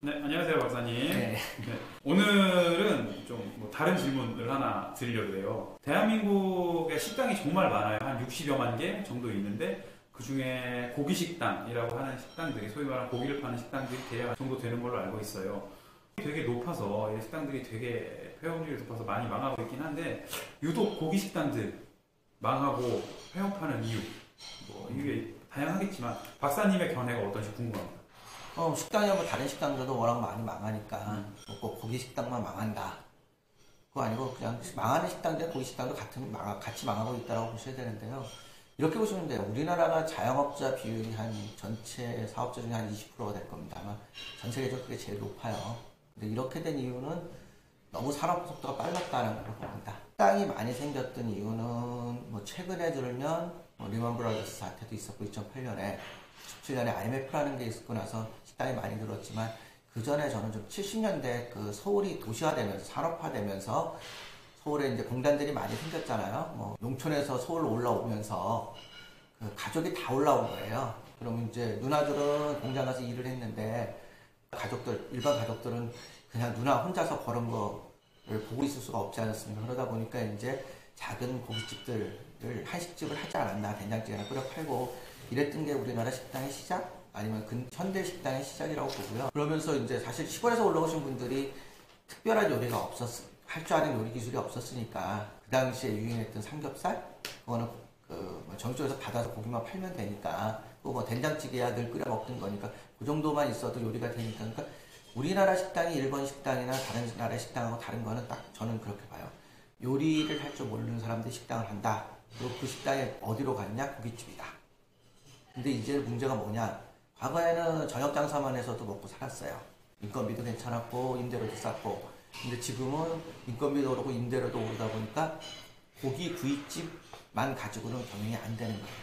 네, 안녕하세요, 박사님. 네. 네, 오늘은 좀뭐 다른 질문을 하나 드리려고 해요. 대한민국에 식당이 정말 많아요. 한 60여만 개 정도 있는데, 그 중에 고기식당이라고 하는 식당들이, 소위 말하는 고기를 파는 식당들이 대여섯 정도 되는 걸로 알고 있어요. 되게 높아서, 이 식당들이 되게 회원율이 높아서 많이 망하고 있긴 한데, 유독 고기식당들 망하고 회원파는 이유, 뭐, 이게 다양하겠지만, 박사님의 견해가 어떤지 궁금합니다. 식당이 뭐 다른 식당들도 워낙 많이 망하니까 꼭 고기 식당만 망한다. 그거 아니고 그냥 망하는 식당들, 고기 식당도 같이 망하고 있다고 보셔야 되는데요. 이렇게 보시면 돼요. 우리나라가 자영업자 비율이 한 전체 사업자 중에 한 20%가 될 겁니다. 아마 전 세계적으로 그게 제일 높아요. 근데 이렇게 된 이유는 너무 산업 속도가 빨랐다는 걸 봅니다. 식당이 많이 생겼던 이유는 뭐 최근에 들면 리먼 브라더스 사태도 있었고 2008년에 17년에 IMF라는 게 있고 나서 식당이 많이 늘었지만 그 전에 저는 좀 70년대 그 서울이 도시화되면서 산업화되면서 서울에 이제 공단들이 많이 생겼잖아요. 뭐 농촌에서 서울로 올라오면서 그 가족이 다 올라온 거예요. 그러면 이제 누나들은 공장 가서 일을 했는데 일반 가족들은 그냥 누나 혼자서 그런 거를 보고 있을 수가 없지 않았습니까? 그러다 보니까 이제 작은 고깃집들을 한식집을 하지 않았나, 된장찌개나 끓여 팔고 이랬던 게 우리나라 식당의 시작? 아니면 현대 식당의 시작이라고 보고요. 그러면서 이제 사실 시골에서 올라오신 분들이 특별한 요리가 할 줄 아는 요리 기술이 없었으니까 그 당시에 유행했던 삼겹살? 그거는 정육점에서 받아서 고기만 팔면 되니까 또 뭐 된장찌개야 늘 끓여 먹던 거니까 그 정도만 있어도 요리가 되니까 그러니까 우리나라 식당이 일본 식당이나 다른 나라 식당하고 다른 거는 딱 저는 그렇게 봐요. 요리를 할 줄 모르는 사람들이 식당을 한다. 그리고 그 식당에 어디로 갔냐? 고깃집이다. 근데 이제 문제가 뭐냐? 과거에는 저녁 장사만 해서도 먹고 살았어요. 인건비도 괜찮았고 임대료도 쌌고. 근데 지금은 인건비도 오르고 임대료도 오르다 보니까 고기 구이집만 가지고는 경영이 안 되는 거예요.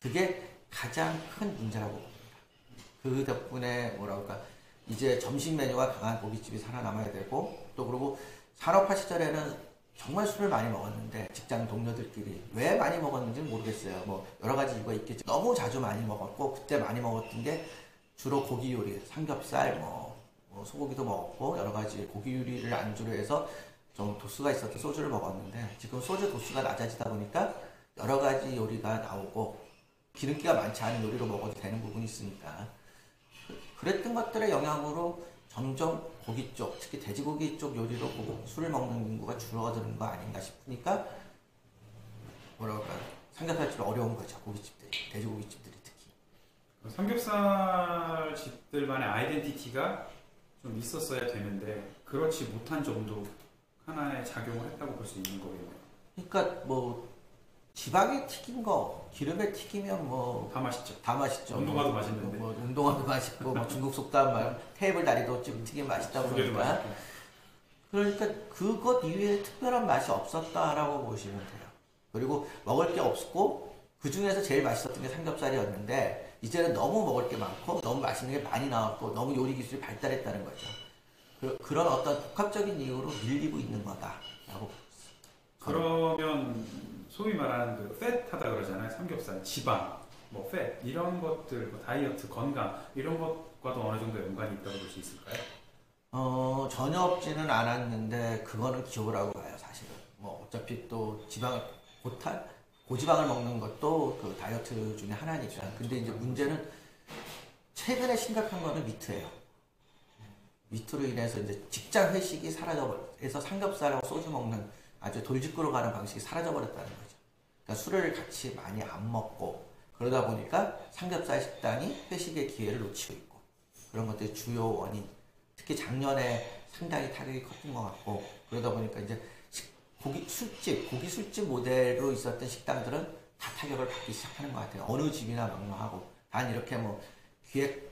그게 가장 큰 문제라고 봅니다. 그 덕분에 뭐랄까 이제 점심 메뉴가 강한 고깃집이 살아남아야 되고 또 그리고 산업화 시절에는 정말 술을 많이 먹었는데 직장 동료들끼리 왜 많이 먹었는지는 모르겠어요. 뭐 여러 가지 이유가 있겠죠. 너무 자주 많이 먹었고 그때 많이 먹었던 게 주로 고기 요리, 삼겹살, 뭐 소고기도 먹었고 여러 가지 고기 요리를 안주로 해서 좀 도수가 있었던 소주를 먹었는데 지금 소주 도수가 낮아지다 보니까 여러 가지 요리가 나오고 기름기가 많지 않은 요리로 먹어도 되는 부분이 있으니까 그랬던 것들의 영향으로 점점 고기 쪽, 특히 돼지고기 쪽 요리로 술을 먹는 인구가 줄어드는 거 아닌가 싶으니까 뭐랄까 삼겹살집이 어려운 거죠. 고깃집들이, 돼지고기집들이 특히. 삼겹살 집들만의 아이덴티티가 좀 있었어야 되는데 그렇지 못한 점도 하나의 작용을 했다고 볼 수 있는 거겠네요. 그러니까 뭐 지방에 튀긴 거, 기름에 튀기면 뭐 다 맛있죠. 다 맛있죠. 운동화도 맛있는데. 뭐 운동화도 맛있고 뭐 중국 속담 말 테이블 다리도 좀 튀김 맛있다고 그러니까. 그러니까 그것 이외에 특별한 맛이 없었다라고 보시면 돼요. 그리고 먹을 게 없었고 그 중에서 제일 맛있었던 게 삼겹살이었는데 이제는 너무 먹을 게 많고 너무 맛있는 게 많이 나왔고 너무 요리 기술이 발달했다는 거죠. 그런 어떤 복합적인 이유로 밀리고 있는 거다라고. 그러면 소위 말하는 그 팻하다 그러잖아요. 삼겹살, 지방, 뭐 팻 이런 것들, 뭐 다이어트, 건강 이런 것과도 어느 정도 연관이 있다고 볼 수 있을까요? 전혀 없지는 않았는데 그거는 기호라고 봐요. 사실은 뭐 어차피 또 고지방을 먹는 것도 그 다이어트 중에 하나니까. 근데 이제 문제는 최근에 심각한 거는 미트예요. 미트로 인해서 이제 직장 회식이 사라져버려서 삼겹살하고 소주 먹는 아주 돌직구로 가는 방식이 사라져버렸다는 거죠. 그러니까 술을 같이 많이 안 먹고 그러다 보니까 삼겹살 식당이 회식의 기회를 놓치고 있고 그런 것들이 주요 원인. 특히 작년에 상당히 타격이 컸던 것 같고 그러다 보니까 이제 고기 술집 모델로 있었던 식당들은 다 타격을 받기 시작하는 것 같아요. 어느 집이나 막막하고 단 이렇게 뭐 기획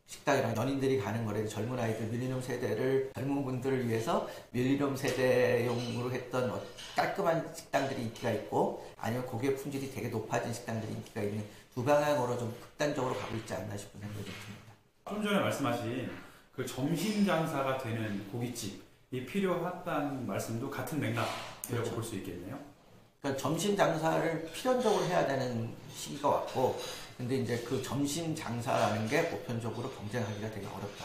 식당이랑 연인들이 가는 거래. 젊은 아이들, 밀리놈 세대를, 젊은 분들을 위해서 밀리놈 세대용으로 했던 뭐 깔끔한 식당들이 인기가 있고 아니면 고기의 품질이 되게 높아진 식당들이 인기가 있는 두 방향으로 좀 극단적으로 가고 있지 않나 싶은 생각이 듭니다. 좀 전에 말씀하신 그 점심 장사가 되는 고깃집이 필요하다는 말씀도 같은 맥락이라고 그렇죠. 볼 수 있겠네요. 그러니까 점심 장사를 필연적으로 해야 되는 시기가 왔고 근데 이제 그 점심 장사라는 게 보편적으로 경쟁하기가 되게 어렵다.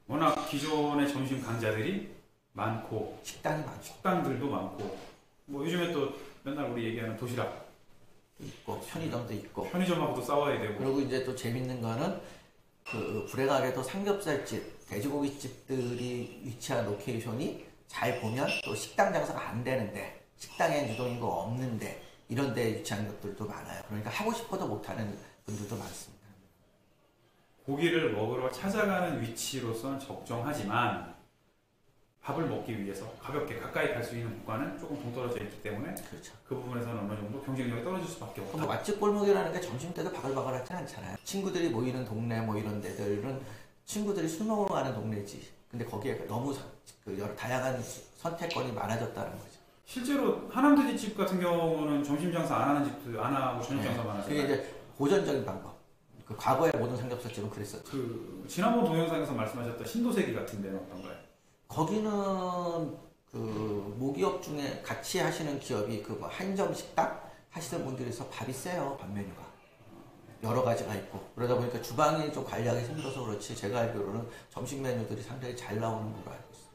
워낙 기존의 점심 강자들이 많고 식당이 많죠. 식당들도 많고 뭐 요즘에 또 맨날 우리 얘기하는 도시락 있고 편의점도 있고 편의점하고도 싸워야 되고 그리고 이제 또 재밌는 거는 그 불행하게도 삼겹살집, 돼지고기집들이 위치한 로케이션이 잘 보면 또 식당 장사가 안 되는데 식당에 유동인구 없는데 이런 데 위치한 것들도 많아요. 그러니까 하고 싶어도 못하는 분들도 많습니다. 고기를 먹으러 찾아가는 위치로서는 적정하지만 밥을 먹기 위해서 가볍게 가까이 갈 수 있는 구간은 조금 동떨어져 있기 때문에 그렇죠. 그 부분에서는 어느 정도 경쟁력이 떨어질 수밖에 없다. 뭐 맛집 골목이라는 게 점심때도 바글바글하지 않잖아요. 친구들이 모이는 동네 뭐 이런 데들은 친구들이 술 먹으러 가는 동네지. 근데 거기에 너무 그 여러 다양한 선택권이 많아졌다는 거죠. 실제로 하남돼지집 같은 경우는 점심 장사 안 하는 집도 안 하고 저녁 장사만 하잖아요. 그게 이제 고전적인 방법. 그 과거의 모든 삼겹살집은 그랬었죠. 그 지난번 동영상에서 말씀하셨던 신도세기 같은 데는 어떤가요? 거기는 그 모기업 중에 같이 하시는 기업이 그 뭐 한정 식당 하시는 분들에서 밥이 세요. 밥 메뉴가 여러 가지가 있고 그러다 보니까 주방이 좀 관리하기 힘들어서 그렇지 제가 알기로는 점심 메뉴들이 상당히 잘 나오는 걸로 알고 있습니다.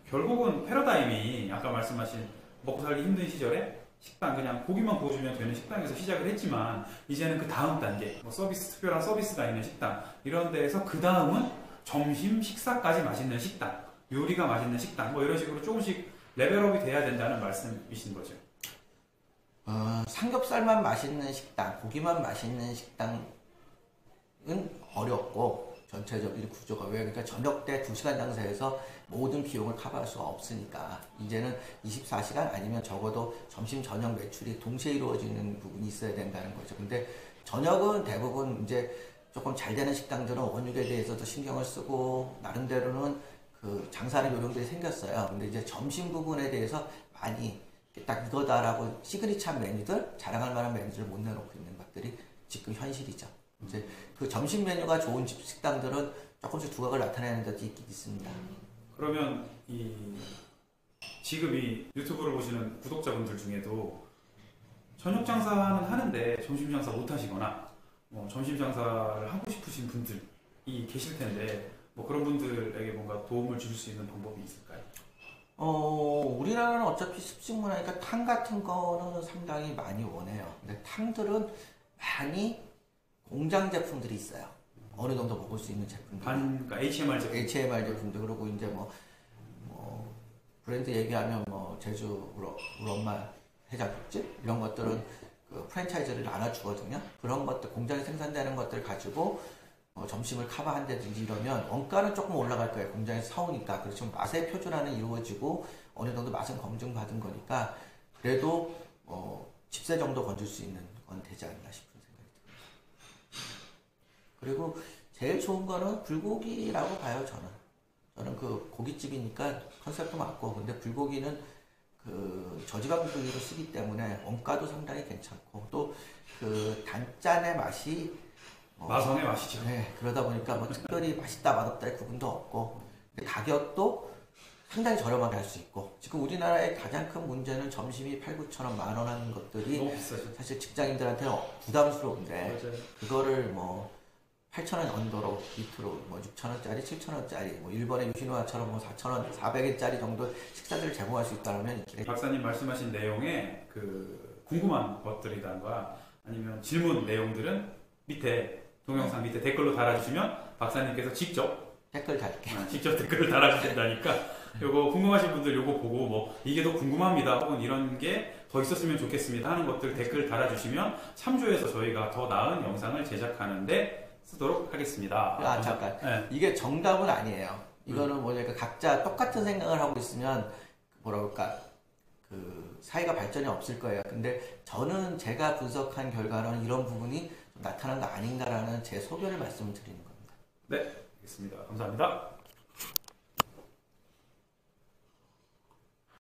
결국은 패러다임이 아까 말씀하신 먹고 살기 힘든 시절에 식당 그냥 고기만 구워주면 되는 식당에서 시작을 했지만 이제는 그 다음 단계 뭐 서비스 특별한 서비스가 있는 식당 이런 데에서 그 다음은 점심 식사까지 맛있는 식당 요리가 맛있는 식당 뭐 이런 식으로 조금씩 레벨업이 돼야 된다는 말씀이신 거죠. 삼겹살만 맛있는 식당, 고기만 맛있는 식당은 어렵고 전체적인 구조가 왜 그러니까 저녁 때 2시간 장사해서 모든 비용을 커버할 수가 없으니까 이제는 24시간 아니면 적어도 점심 저녁 매출이 동시에 이루어지는 부분이 있어야 된다는 거죠. 근데 저녁은 대부분 이제 조금 잘 되는 식당들은 원육에 대해서도 신경을 쓰고 나름대로는 그 장사하는 요령들이 생겼어요. 근데 이제 점심 부분에 대해서 많이 딱 이거다라고 시그니처한 메뉴들, 자랑할 만한 메뉴들을 못 내놓고 있는 것들이 지금 현실이죠. 이제 그 점심 메뉴가 좋은 집 식당들은 조금씩 두각을 나타내는 데도 있긴 있습니다. 그러면 지금 이 유튜브를 보시는 구독자분들 중에도 저녁 장사는 하는데 점심 장사 못 하시거나 뭐 점심 장사를 하고 싶으신 분들이 계실 텐데 뭐 그런 분들에게 뭔가 도움을 줄 수 있는 방법이 있을까요? 우리나라는 어차피 습식 문화니까 탕 같은 거는 상당히 많이 원해요. 근데 탕들은 많이 공장 제품들이 있어요. 어느 정도 먹을 수 있는 제품들. 그러니까 HMR 제품. HMR 제품들 그리고 이제 뭐 브랜드 얘기하면 뭐 제주 우리 엄마 해장국집 이런 것들은 그 프랜차이즈를 나눠주거든요. 그런 것들 공장에 생산되는 것들 가지고 점심을 커버한다든지 이러면 원가는 조금 올라갈 거예요. 공장에서 사오니까. 그렇지만 맛의 표준화는 이루어지고 어느 정도 맛은 검증받은 거니까 그래도 집세 정도 건질 수 있는 건 되지 않나 싶은 생각이 듭니다. 그리고 제일 좋은 거는 불고기라고 봐요. 저는 그 고깃집이니까 컨셉도 맞고 근데 불고기는 그 저지방 고기로 쓰기 때문에 원가도 상당히 괜찮고 또 그 단짠의 맛이 마성의 맛이죠. 네, 그러다 보니까 뭐 특별히 맛있다 맛없다의 구분도 없고 가격도 상당히 저렴하게 할 수 있고 지금 우리나라의 가장 큰 문제는 점심이 8,000~9,000원, 10,000원 하는 것들이 너무 비싸죠. 사실 직장인들한테 부담스러운데 맞아요. 그거를 뭐 8,000원 언더로 밑으로 뭐 6,000원짜리, 7,000원짜리 뭐 일본의 요시노야처럼 뭐 4,000원, 400엔짜리 정도 식사들을 제공할 수 있다면 박사님 말씀하신 내용에 그 궁금한 것들이란가 아니면 질문 내용들은 밑에 동영상 밑에 댓글로 달아주시면 박사님께서 직접 댓글 달게. 직접 댓글을 달아주신다니까 요거 궁금하신 분들 요거 보고 뭐 이게 더 궁금합니다 혹은 이런 게 더 있었으면 좋겠습니다 하는 것들 댓글 달아주시면 참조해서 저희가 더 나은 영상을 제작하는데 쓰도록 하겠습니다. 잠깐. 네. 이게 정답은 아니에요. 이거는 뭐냐면 각자 똑같은 생각을 하고 있으면 뭐라 그럴까 그 사회가 발전이 없을 거예요. 근데 저는 제가 분석한 결과는 이런 부분이 좀 나타난 거 아닌가라는 제 소견을 말씀을 드리는 겁니다. 네, 알겠습니다. 감사합니다.